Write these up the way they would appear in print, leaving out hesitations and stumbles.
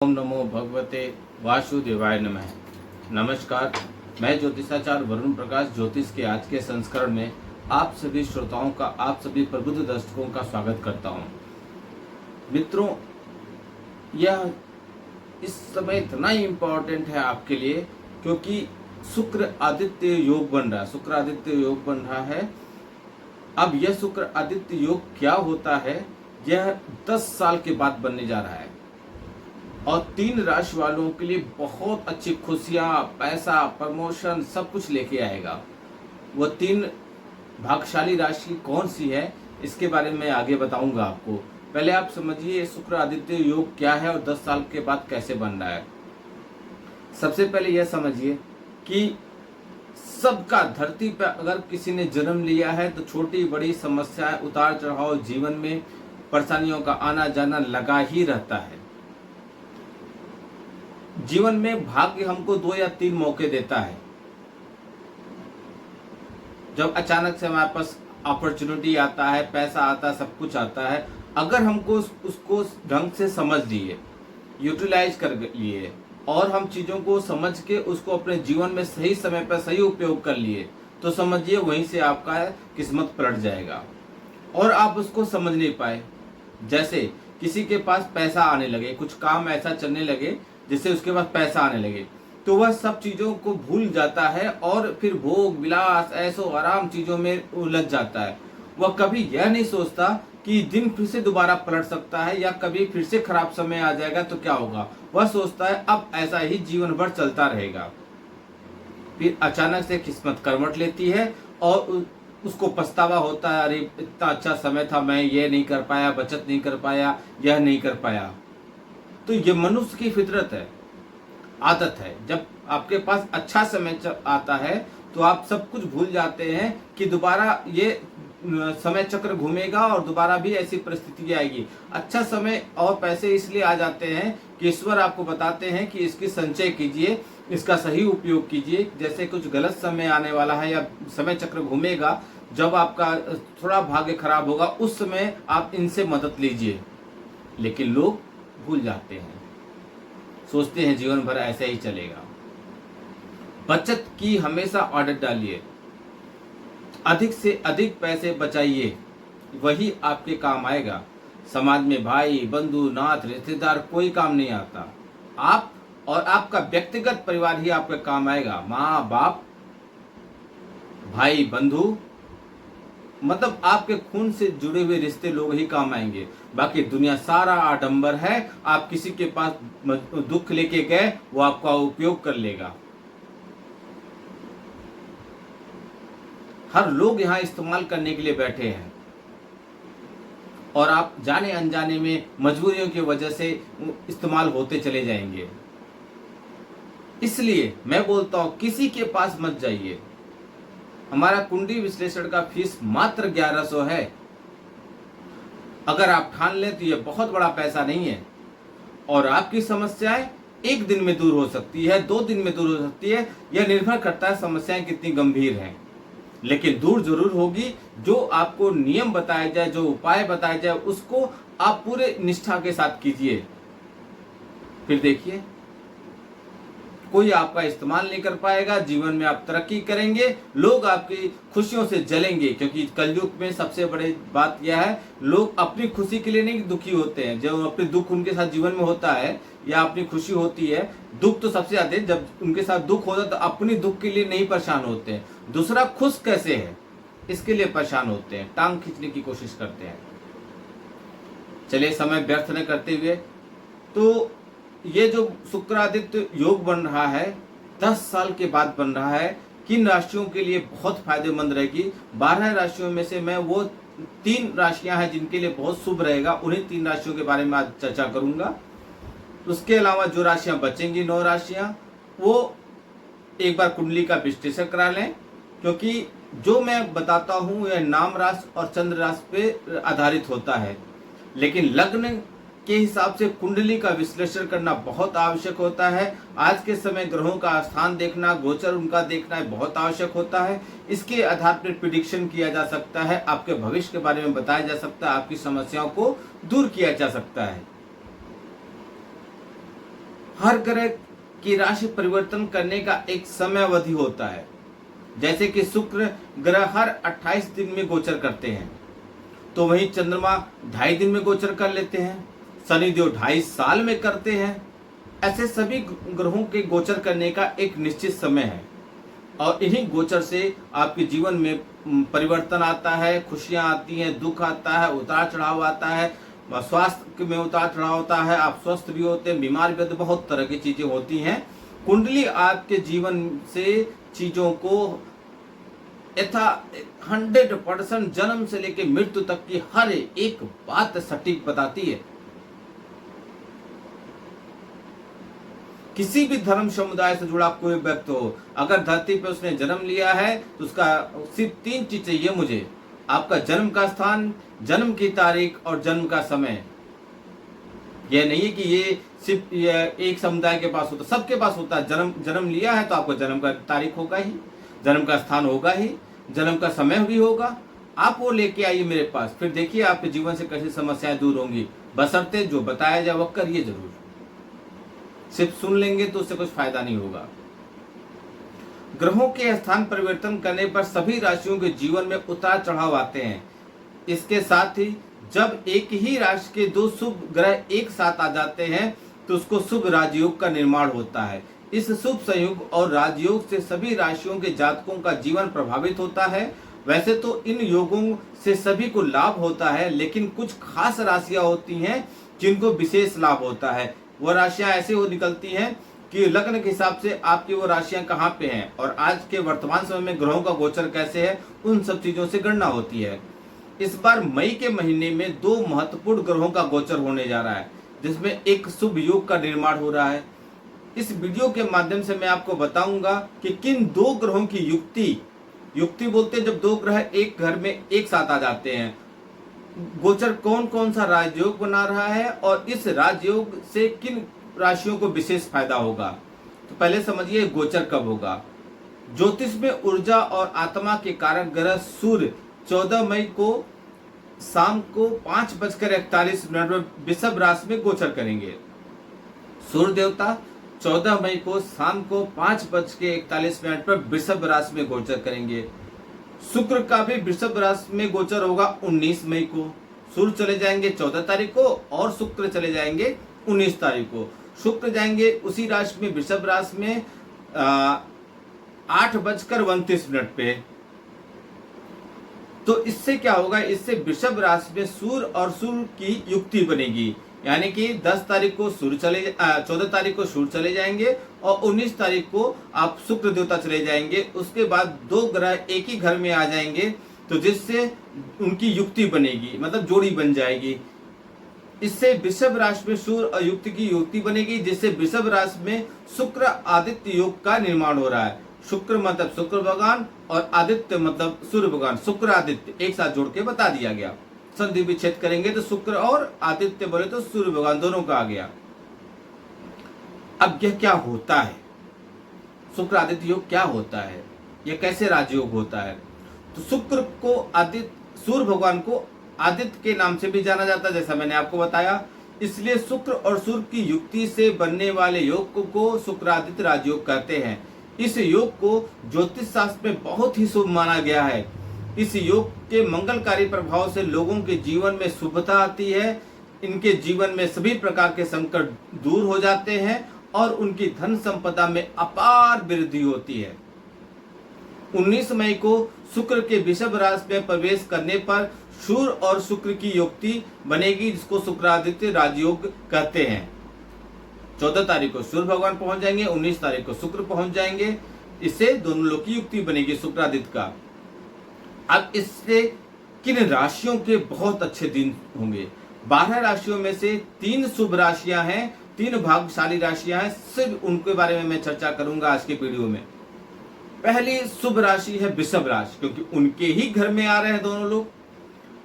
ओम नमो भगवते वासुदेवाय नमः। नमस्कार, मैं ज्योतिषाचार्य वरुण प्रकाश ज्योतिष के आज के संस्करण में आप सभी श्रोताओं का, आप सभी प्रबुद्ध दर्शकों का स्वागत करता हूं। मित्रों, यह इस समय इतना ही इम्पोर्टेंट है आपके लिए क्योंकि शुक्र आदित्य योग बन रहा है। शुक्र आदित्य योग बन रहा है। अब यह शुक्र आदित्य योग क्या होता है, यह 10 साल के बाद बनने जा रहा है और 3 राशि वालों के लिए बहुत अच्छी खुशियां, पैसा, प्रमोशन सब कुछ लेके आएगा। वो 3 भाग्यशाली राशि कौन सी है, इसके बारे में आगे बताऊंगा आपको। पहले आप समझिए शुक्र आदित्य योग क्या है और 10 साल के बाद कैसे बन रहा है। सबसे पहले यह समझिए कि सबका धरती पर अगर किसी ने जन्म लिया है तो छोटी बड़ी समस्याएं, उतार चढ़ाव, जीवन में परेशानियों का आना जाना लगा ही रहता है। जीवन में भाग्य हमको 2 या 3 मौके देता है। जब अचानक से हमारे पास अपॉर्चुनिटी आता है, पैसा आता है, सब कुछ आता है, अगर हमको उसको ढंग से समझ लिए, यूटिलाइज कर लिए और हम चीजों को समझ के उसको अपने जीवन में सही समय पर सही उपयोग कर लिए, तो समझिए वहीं से आपका किस्मत पलट जाएगा और आप उसको समझ नहीं पाए। जैसे किसी के पास पैसा आने लगे, कुछ काम ऐसा चलने लगे जिससे उसके पास पैसा आने लगे, तो वह सब चीजों को भूल जाता है और फिर भोग विलास, ऐशो आराम चीजों में उलझ जाता है। वह कभी यह नहीं सोचता कि दिन फिर से दोबारा पलट सकता है या कभी फिर से खराब समय आ जाएगा तो क्या होगा। वह सोचता है अब ऐसा ही जीवन भर चलता रहेगा। फिर अचानक से किस्मत करवट लेती है और उसको पछतावा होता है, अरे इतना अच्छा समय था, मैं ये नहीं कर पाया, बचत नहीं कर पाया, यह नहीं कर पाया। तो ये मनुष्य की फितरत है, आदत है। जब आपके पास अच्छा समय आता है तो आप सब कुछ भूल जाते हैं कि दोबारा ये समय चक्र घूमेगा और दोबारा भी ऐसी परिस्थिति आएगी। अच्छा समय और पैसे इसलिए आ जाते हैं कि ईश्वर आपको बताते हैं कि इसकी संचय कीजिए, इसका सही उपयोग कीजिए। जैसे कुछ गलत समय आने वाला है या समय चक्र घूमेगा, जब आपका थोड़ा भाग्य खराब होगा उस समय आप इनसे मदद लीजिए। लेकिन लोग भूल जाते हैं, सोचते हैं जीवन भर ऐसे ही चलेगा। बचत की हमेशा आदत डालिए, अधिक से अधिक पैसे बचाइए, वही आपके काम आएगा। समाज में भाई बंधु नाथ रिश्तेदार कोई काम नहीं आता, आप और आपका व्यक्तिगत परिवार ही आपका काम आएगा। माँ बाप, भाई बंधु, मतलब आपके खून से जुड़े हुए रिश्ते लोग ही काम आएंगे। बाकी दुनिया सारा आडंबर है। आप किसी के पास दुख लेके गए, वो आपका उपयोग कर लेगा। हर लोग यहाँ इस्तेमाल करने के लिए बैठे हैं और आप जाने अनजाने में मजबूरियों की वजह से इस्तेमाल होते चले जाएंगे। इसलिए मैं बोलता हूं किसी के पास मत जाइए। हमारा कुंडली विश्लेषण का फीस मात्र 1100 है। अगर आप ठान लें तो यह बहुत बड़ा पैसा नहीं है और आपकी समस्याएं 1 दिन में दूर हो सकती है, 2 दिन में दूर हो सकती है। यह निर्भर करता है समस्याएं कितनी गंभीर हैं, लेकिन दूर जरूर होगी। जो आपको नियम बताया जाए, जो उपाय बताया जाए, उसको आप पूरे निष्ठा के साथ कीजिए। फिर देखिए कोई आपका इस्तेमाल नहीं कर पाएगा। जीवन में आप तरक्की करेंगे, लोग आपकी खुशियों से जलेंगे। क्योंकि कलयुग में सबसे बड़ी बात यह है, लोग अपनी खुशी के लिए नहीं दुखी होते हैं। जब अपने दुख उनके साथ जीवन में होता है या अपनी खुशी होती है, दुख तो सबसे ज्यादा जब उनके साथ दुख होता है तो अपनी दुख के लिए नहीं परेशान होते हैं, दूसरा खुश कैसे है इसके लिए परेशान होते हैं, टांग खींचने की कोशिश करते हैं। चलिए समय व्यर्थ न करते हुए, तो ये जो शुक्रादित्य योग बन रहा है 10 साल के बाद बन रहा है, किन राशियों के लिए बहुत फायदेमंद रहेगी। 12 राशियों में से मैं वो 3 राशियां हैं जिनके लिए बहुत शुभ रहेगा, उन्हीं 3 राशियों के बारे में आज चर्चा करूंगा। उसके अलावा जो राशियां बचेंगी, 9 राशियां, वो एक बार कुंडली का विश्लेषण करा लें, क्योंकि जो मैं बताता हूं यह नाम राशि और चंद्र राशि पे आधारित होता है। लेकिन लग्न के हिसाब से कुंडली का विश्लेषण करना बहुत आवश्यक होता है। आज के समय ग्रहों का स्थान देखना, गोचर उनका देखना बहुत आवश्यक होता है। इसके आधार पर प्रिडिक्शन किया जा सकता है, आपके भविष्य के बारे में बताया जा सकता है, आपकी समस्याओं को दूर किया जा सकता है। हर ग्रह की राशि परिवर्तन करने का एक समय अवधि होता है। जैसे कि शुक्र ग्रह हर 28 दिन में गोचर करते हैं, तो वहीं चंद्रमा 2.5 दिन में गोचर कर लेते हैं, शनिदेव 2.5 साल में करते हैं। ऐसे सभी ग्रहों के गोचर करने का एक निश्चित समय है, और इन्हीं गोचर से आपके जीवन में परिवर्तन आता है, खुशियां आती हैं, दुख आता है, उतार चढ़ाव आता है, स्वास्थ्य में उतार चढ़ाव होता है, आप स्वस्थ भी होते हैं, बीमार भी होते हैं, बहुत तरह की चीजें होती हैं। कुंडली आपके जीवन से चीजों को यथा 100% जन्म से लेकर मृत्यु तक की हर एक बात सटीक बताती है। किसी भी धर्म समुदाय से जुड़ा कोई व्यक्ति हो, अगर धरती पे उसने जन्म लिया है तो उसका सिर्फ 3 चीज चाहिए मुझे, आपका जन्म का स्थान, जन्म की तारीख और जन्म का समय। यह नहीं है कि ये सिर्फ एक समुदाय के पास होता, सबके पास होता है। जन्म लिया है तो आपको जन्म का तारीख होगा ही, जन्म का स्थान होगा ही, जन्म का समय भी होगा। आप वो लेके आइए मेरे पास, फिर देखिए आपके जीवन से कैसी समस्याएं दूर होंगी। बशर्ते जो बताया जाए वो करिए जरूर। सिर्फ सुन लेंगे तो उससे कुछ फायदा नहीं होगा। ग्रहों के स्थान परिवर्तन करने पर सभी राशियों के जीवन में उतार चढ़ाव आते हैं। इसके साथ ही जब एक ही राशि के 2 शुभ ग्रह एक साथ आ जाते हैं तो उसको शुभ राजयोग का निर्माण होता है। इस शुभ संयोग और राजयोग से सभी राशियों के जातकों का जीवन प्रभावित होता है। वैसे तो इन योगों से सभी को लाभ होता है, लेकिन कुछ खास राशियां होती हैं जिनको विशेष लाभ होता है। वो राशियां ऐसे हो निकलती हैं कि लग्न के हिसाब से आपकी वो राशियां कहाँ पे हैं और आज के वर्तमान समय में ग्रहों का गोचर कैसे है, उन सब चीजों से गणना होती है। इस बार मई के महीने में 2 महत्वपूर्ण ग्रहों का गोचर होने जा रहा है, जिसमें एक शुभ योग का निर्माण हो रहा है। इस वीडियो के माध्यम से मैं आपको बताऊंगा कि किन 2 ग्रहों की युक्ति बोलते हैं जब 2 ग्रह एक घर में एक साथ आ जाते हैं। गोचर कौन कौन सा राजयोग बना रहा है और इस राजयोग से किन राशियों को विशेष फायदा होगा। तो पहले समझिए गोचर कब होगा। ज्योतिष में ऊर्जा और आत्मा के कारक ग्रह सूर्य 14 मई को शाम को 5:41 में वृषभ राशि में गोचर करेंगे। सूर्य देवता 14 मई को शाम को 5:41 पर वृषभ राशि में गोचर करेंगे। शुक्र का भी वृषभ राशि में गोचर होगा 19 मई को। सूर्य चले जाएंगे 14 तारीख को और शुक्र चले जाएंगे 19 तारीख को। शुक्र जाएंगे उसी राशि में, वृषभ राशि में 8:29 पे। तो इससे क्या होगा, इससे वृषभ राशि में सूर्य और सूर्य की युक्ति बनेगी, यानी कि 10 तारीख को सूर्य 14 तारीख को सूर्य चले जाएंगे और 19 तारीख को आप शुक्र देवता चले जाएंगे। उसके बाद 2 ग्रह एक ही घर में आ जाएंगे, तो जिससे उनकी युक्ति बनेगी, मतलब जोड़ी बन जाएगी। इससे वृषभ राशि में सूर्य और युक्ति की युक्ति बनेगी, जिससे वृषभ राशि में शुक्र आदित्य योग का निर्माण हो रहा है। शुक्र मतलब शुक्र भगवान और आदित्य मतलब सूर्य भगवान, शुक्र आदित्य एक साथ जोड़ के बता दिया गया। संधि विच्छेद करेंगे तो शुक्र और आदित्य बोले तो सूर्य भगवान दोनों का आ गया। अब यह क्या होता है, शुक्र आदित्य योग क्या होता है, यह कैसे राजयोग होता है। तो शुक्र को सूर्य भगवान को आदित्य के नाम से भी जाना जाता है, जैसा मैंने आपको बताया। इसलिए शुक्र और सूर्य की युक्ति से बनने वाले योग को शुक्रादित्य राजयोग कहते हैं। इस योग को ज्योतिष शास्त्र में बहुत ही शुभ माना गया है। इस योग के मंगलकारी प्रभाव से लोगों के जीवन में शुभता आती है, इनके जीवन में सभी प्रकार के संकट दूर हो जाते हैं और उनकी धन संपदा में अपार वृद्धि होती है। 19 मई को शुक्र के वृषभ राशि में प्रवेश करने पर सूर्य और शुक्र की युक्ति बनेगी, जिसको शुक्रादित्य राजयोग कहते हैं। 14 तारीख को सूर्य भगवान पहुंच जाएंगे, 19 तारीख को शुक्र पहुंच जाएंगे। इससे दोनों लोग की युक्ति बनेगी शुक्रादित्य का। अब इससे किन राशियों के बहुत अच्छे दिन होंगे। 12 राशियों में से 3 शुभ राशियां हैं, 3 भाग्यशाली राशियां हैं। सिर्फ उनके बारे में मैं चर्चा करूंगा आज के वीडियो में। पहली शुभ राशि है वृषभ राशि, क्योंकि उनके ही घर में आ रहे हैं दोनों लोग।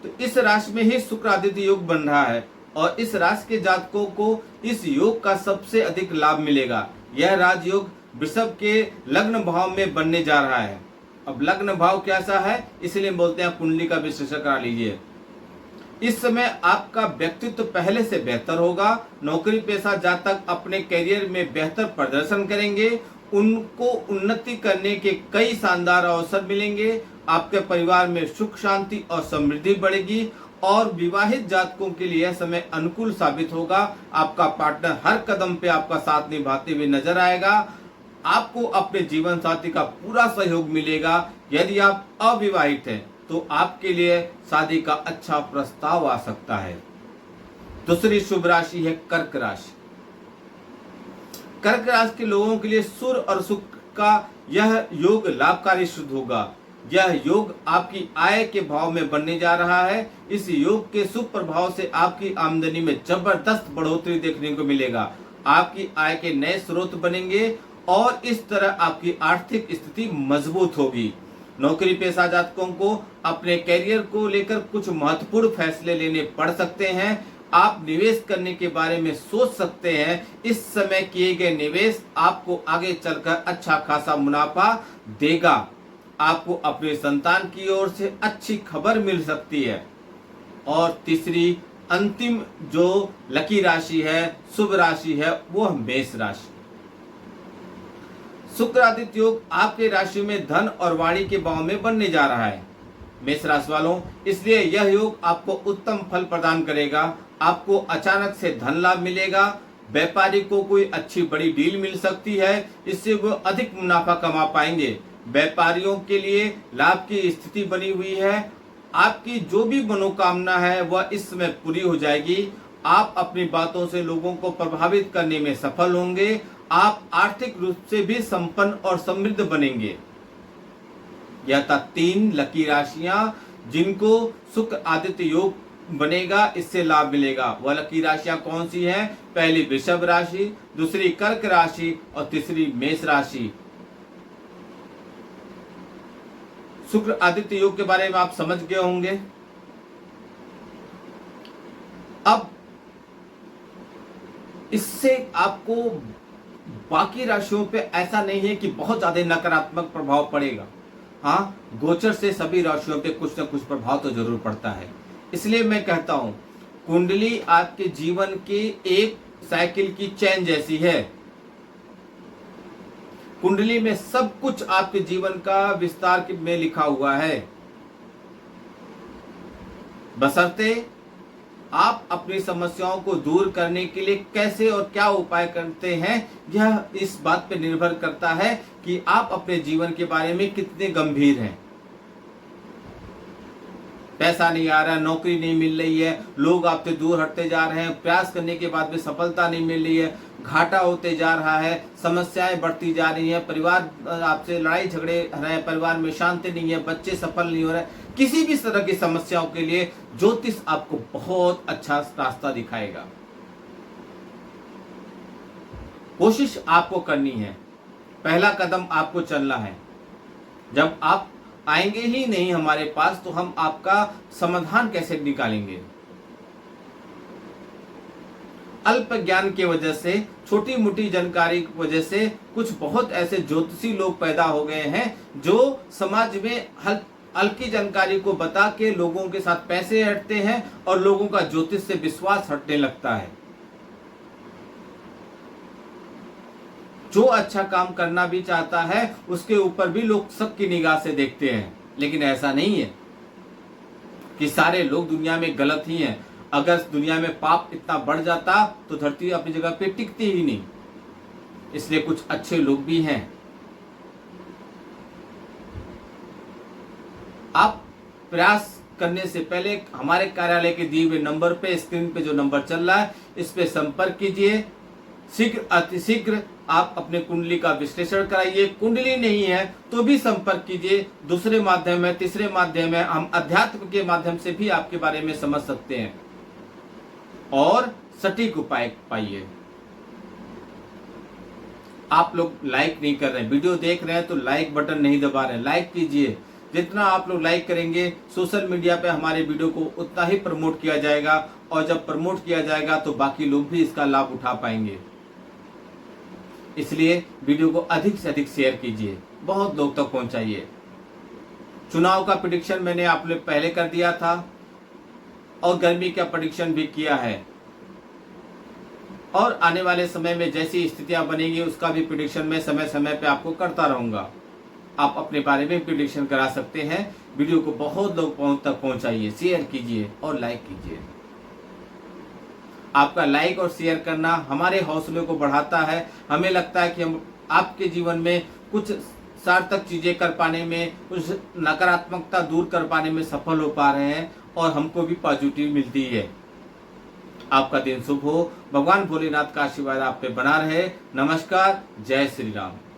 तो इस राशि में ही शुक्र आदित्य योग बन रहा है और इस राशि के जातकों को इस योग का सबसे अधिक लाभ मिलेगा। यह राजयोग वृषभ के लग्न भाव में बनने जा रहा है। अब लग्न भाव कैसा है, इसलिए बोलते हैं कुंडली का विश्लेषण करा लीजिए। इस समय आपका व्यक्तित्व पहले से बेहतर होगा। नौकरी पेशा जातक अपने करियर में बेहतर प्रदर्शन करेंगे, उनको उन्नति करने के कई शानदार अवसर मिलेंगे। आपके परिवार में सुख शांति और समृद्धि बढ़ेगी और विवाहित जातकों के लिए यह समय अनुकूल साबित होगा। आपका पार्टनर हर कदम पे आपका साथ निभाते हुए नजर आएगा। आपको अपने जीवन साथी का पूरा सहयोग मिलेगा। यदि आप अविवाहित हैं तो आपके लिए शादी का अच्छा प्रस्ताव आ सकता है। दूसरी शुभ राशि है कर्क राशि। कर्क राशि के लोगों के लिए सुर और सुख का यह योग लाभकारी सिद्ध होगा। यह योग आपकी आय के भाव में बनने जा रहा है। इस योग के शुभ प्रभाव से आपकी आमदनी में जबरदस्त बढ़ोतरी देखने को मिलेगा। आपकी आय के नए स्रोत बनेंगे और इस तरह आपकी आर्थिक स्थिति मजबूत होगी। नौकरी पेशा जातकों को अपने कैरियर को लेकर कुछ महत्वपूर्ण फैसले लेने पड़ सकते हैं। आप निवेश करने के बारे में सोच सकते हैं। इस समय किए गए निवेश आपको आगे चलकर अच्छा खासा मुनाफा देगा। आपको अपने संतान की ओर से अच्छी खबर मिल सकती है। और तीसरी अंतिम जो लकी राशि है, शुभ राशि है, वो है मेष राशि। शुक्र आदित्य योग आपके राशि में धन और वाणी के भाव में बनने जा रहा है मेष राशि वालों, इसलिए यह योग आपको उत्तम फल प्रदान करेगा। आपको अचानक से धन लाभ मिलेगा। व्यापारी को कोई अच्छी बड़ी डील मिल सकती है, इससे वो अधिक मुनाफा कमा पाएंगे। व्यापारियों के लिए लाभ की स्थिति बनी हुई है। आपकी जो भी मनोकामना है वह इस समय पूरी हो जाएगी। आप अपनी बातों से लोगों को प्रभावित करने में सफल होंगे। आप आर्थिक रूप से भी संपन्न और समृद्ध बनेंगे। यह था 3 लकी राशियां जिनको शुक्र आदित्य योग बनेगा, इससे लाभ मिलेगा। वह लकी राशियां कौन सी हैं? पहली वृषभ राशि, दूसरी कर्क राशि और तीसरी मेष राशि। शुक्र आदित्य योग के बारे में आप समझ गए होंगे। अब इससे आपको बाकी राशियों पे ऐसा नहीं है कि बहुत ज्यादा नकारात्मक प्रभाव पड़ेगा। हाँ, गोचर से सभी राशियों पे कुछ न कुछ प्रभाव तो जरूर पड़ता है। इसलिए मैं कहता हूं, कुंडली आपके जीवन की एक साइकिल की चैन जैसी है। कुंडली में सब कुछ आपके जीवन का विस्तार में लिखा हुआ है, बशर्ते आप अपनी समस्याओं को दूर करने के लिए कैसे और क्या उपाय करते हैं। यह इस बात पर निर्भर करता है कि आप अपने जीवन के बारे में कितने गंभीर हैं। पैसा नहीं आ रहा है, नौकरी नहीं मिल रही है, लोग आपसे दूर हटते जा रहे हैं, प्रयास करने के बाद भी सफलता नहीं मिल रही है, घाटा होते जा रहा है, समस्याएं बढ़ती जा रही हैं, परिवार आपसे लड़ाई झगड़े रहे हैं, परिवार में शांति नहीं है, बच्चे सफल नहीं हो रहे, किसी भी तरह की समस्याओं के लिए ज्योतिष आपको बहुत अच्छा रास्ता दिखाएगा। कोशिश आपको करनी है, पहला कदम आपको चलना है। जब आप आएंगे ही नहीं हमारे पास तो हम आपका समाधान कैसे निकालेंगे। अल्प ज्ञान की वजह से, छोटी मोटी जानकारी की वजह से कुछ बहुत ऐसे ज्योतिषी लोग पैदा हो गए हैं जो समाज में हल्की जानकारी को बता के लोगों के साथ पैसे हटते हैं और लोगों का ज्योतिष से विश्वास हटने लगता है। जो अच्छा काम करना भी चाहता है उसके ऊपर भी लोग सबकी निगाह से देखते हैं, लेकिन ऐसा नहीं है कि सारे लोग दुनिया में गलत ही हैं। अगर दुनिया में पाप इतना बढ़ जाता तो धरती अपनी जगह पे टिकती ही नहीं। इसलिए कुछ अच्छे लोग भी हैं। आप प्रयास करने से पहले हमारे कार्यालय के दिए हुए नंबर पे, स्क्रीन पे जो नंबर चल रहा है, इस पे संपर्क कीजिए। शीघ्र अतिशीघ्र आप अपने कुंडली का विश्लेषण कराइए। कुंडली नहीं है तो भी संपर्क कीजिए। दूसरे माध्यम है, तीसरे माध्यम है, हम अध्यात्म के माध्यम से भी आपके बारे में समझ सकते हैं और सटीक उपाय पाइए। आप लोग लाइक नहीं कर रहे हैं, वीडियो देख रहे हैं तो लाइक बटन नहीं दबा रहे हैं, लाइक कीजिए। जितना आप लोग लाइक करेंगे सोशल मीडिया पे हमारे वीडियो को उतना ही प्रमोट किया जाएगा, और जब प्रमोट किया जाएगा तो बाकी लोग भी इसका लाभ उठा पाएंगे। इसलिए वीडियो को अधिक से अधिक शेयर कीजिए, बहुत लोग तक पहुंचाइए। चुनाव का प्रेडिक्शन मैंने आप लोग पहले कर दिया था, और गर्मी का प्रेडिक्शन भी किया है, और आने वाले समय में जैसी स्थितियां बनेंगी उसका भी प्रेडिक्शन मैं समय समय पे आपको करता रहूंगा। आप अपने बारे में प्रेडिक्शन करा सकते हैं। वीडियो को बहुत लोग तक पहुंचाइए, शेयर कीजिए और लाइक कीजिए। आपका लाइक और शेयर करना हमारे हौसले को बढ़ाता है। हमें लगता है कि हम आपके जीवन में कुछ सार्थक चीजें कर पाने में, कुछ नकारात्मकता दूर कर पाने में सफल हो पा रहे हैं और हमको भी पॉजिटिव मिलती है। आपका दिन शुभ हो। भगवान भोलेनाथ का आशीर्वाद आप पे बना रहे। नमस्कार। जय श्री राम।